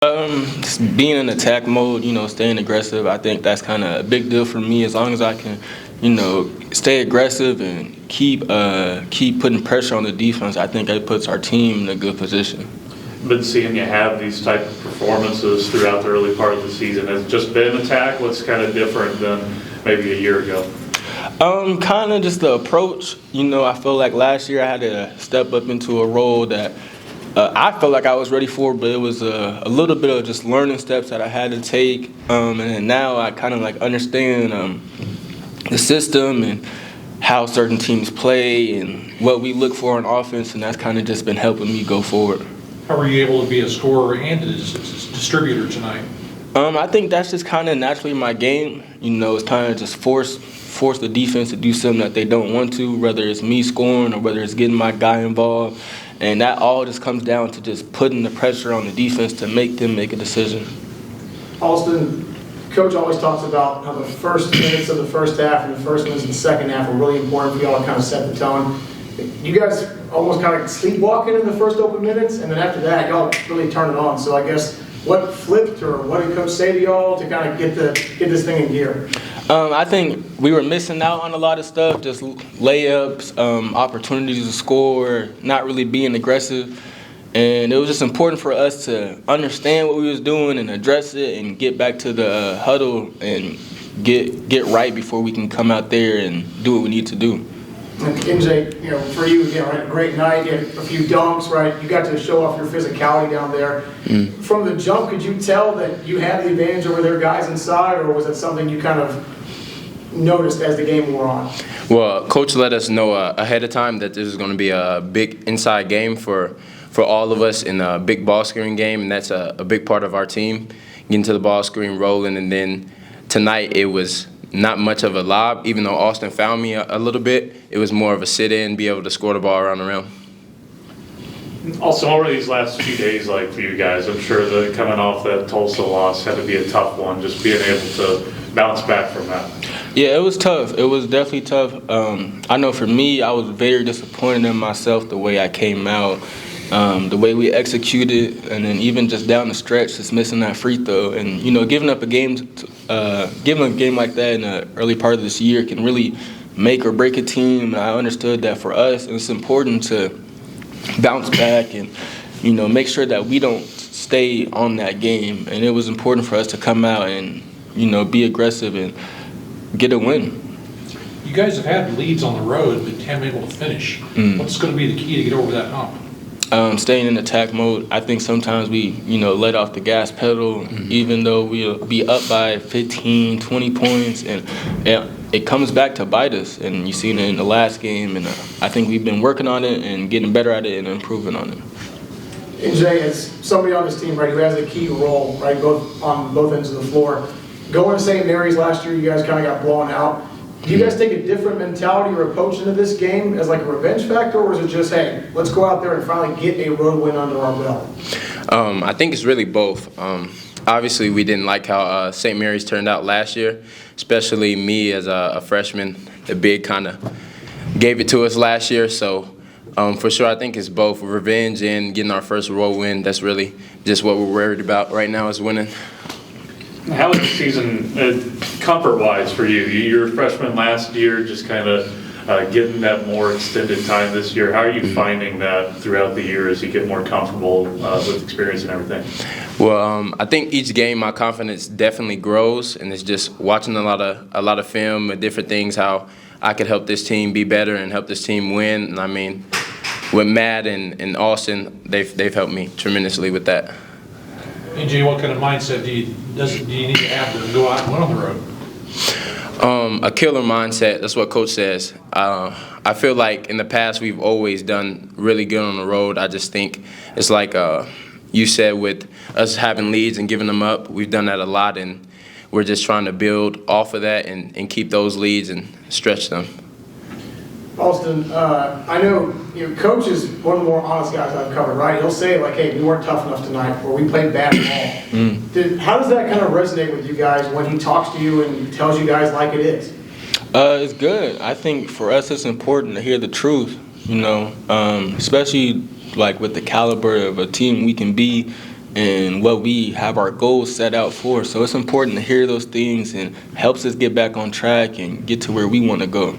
Just being in attack mode, staying aggressive. I think that's kind of a big deal for me. As long as I can, stay aggressive and keep putting pressure on the defense, I think it puts our team in a good position. Been seeing you have these type of performances throughout the early part of the season. Has it just been attack? What's kind of different than maybe a year ago? Kind of just the approach. I feel like last year I had to step up into a role that I felt like I was ready for, but it was a little bit of just learning steps that I had to take. And then now I kind of understand the system and how certain teams play and what we look for in offense, and that's kind of just been helping me go forward. How were you able to be a scorer and a distributor tonight? I think that's just kind of naturally my game. It's kind of just force the defense to do something that they don't want to, whether it's me scoring or whether it's getting my guy involved. And that all just comes down to just putting the pressure on the defense to make them make a decision. Alston, Coach always talks about how the first minutes of the first half and the first minutes of the second half are really important for y'all to kind of set the tone. You guys almost kind of sleepwalking in the first open minutes, and then after that, y'all really turn it on. So I guess what flipped, or what did Coach say to y'all to kind of get this thing in gear? I think we were missing out on a lot of stuff, just layups, opportunities to score, not really being aggressive. And it was just important for us to understand what we was doing and address it and get back to the huddle and get right before we can come out there and do what we need to do. And MJ, for you, had a great night, you had a few dunks, right? You got to show off your physicality down there. From the jump, could you tell that you had the advantage over their guys inside, or was it something you kind of noticed as the game wore on? Well, Coach let us know ahead of time that this is going to be a big inside game for all of us, in a big ball screen game, and that's a big part of our team, getting to the ball screen, rolling. And then tonight it was not much of a lob, even though Austin found me a little bit. It was more of a sit-in, be able to score the ball around the rim. Also, what were these last few days like for you guys? I'm sure that coming off that Tulsa loss had to be a tough one, just being able to bounce back from that. Yeah, it was tough. It was definitely tough. I know for me, I was very disappointed in myself the way I came out, the way we executed, and then even just down the stretch, just missing that free throw. And, giving up a game like that in the early part of this year can really make or break a team. And I understood that for us, it's important to bounce back and, make sure that we don't stay on that game. And it was important for us to come out and, be aggressive and get a win. You guys have had leads on the road, but haven't been able to finish. What's going to be the key to get over that hump? Staying in attack mode. I think sometimes we, let off the gas pedal, even though we'll be up by 15, 20 points, and it comes back to bite us. And you seen it in the last game, and I think we've been working on it and getting better at it and improving on it. MJ, as somebody on this team, right, who has a key role, right, on both ends of the floor, going to St. Mary's last year, you guys kind of got blown out. Do you guys take a different mentality or approach into this game as like a revenge factor, or is it just, hey, let's go out there and finally get a road win under our belt? I think it's really both. Obviously, we didn't like how St. Mary's turned out last year, especially me as a freshman. The big kind of gave it to us last year. So for sure, I think it's both revenge and getting our first road win. That's really just what we're worried about right now, is winning. How was the season comfort-wise for you? You were a freshman last year, just kind of getting that more extended time this year. How are you finding that throughout the year as you get more comfortable with experience and everything? Well, I think each game my confidence definitely grows, and it's just watching a lot of film and different things, how I could help this team be better and help this team win. And I mean, with Matt and Austin, they've helped me tremendously with that. AJ, what kind of mindset do you need to have to go out and win on the road? A killer mindset. That's what Coach says. I feel like in the past we've always done really good on the road. I just think it's like you said, with us having leads and giving them up. We've done that a lot, and we're just trying to build off of that and keep those leads and stretch them. Alston, I know Coach is one of the more honest guys I've covered, right? He'll say, like, hey, we weren't tough enough tonight, or we played bad ball. How does that kind of resonate with you guys when he talks to you and tells you guys like it is? It's good. I think for us it's important to hear the truth, especially like with the caliber of a team we can be. and what we have our goals set out for. So it's important to hear those things and helps us get back on track and get to where we want to go.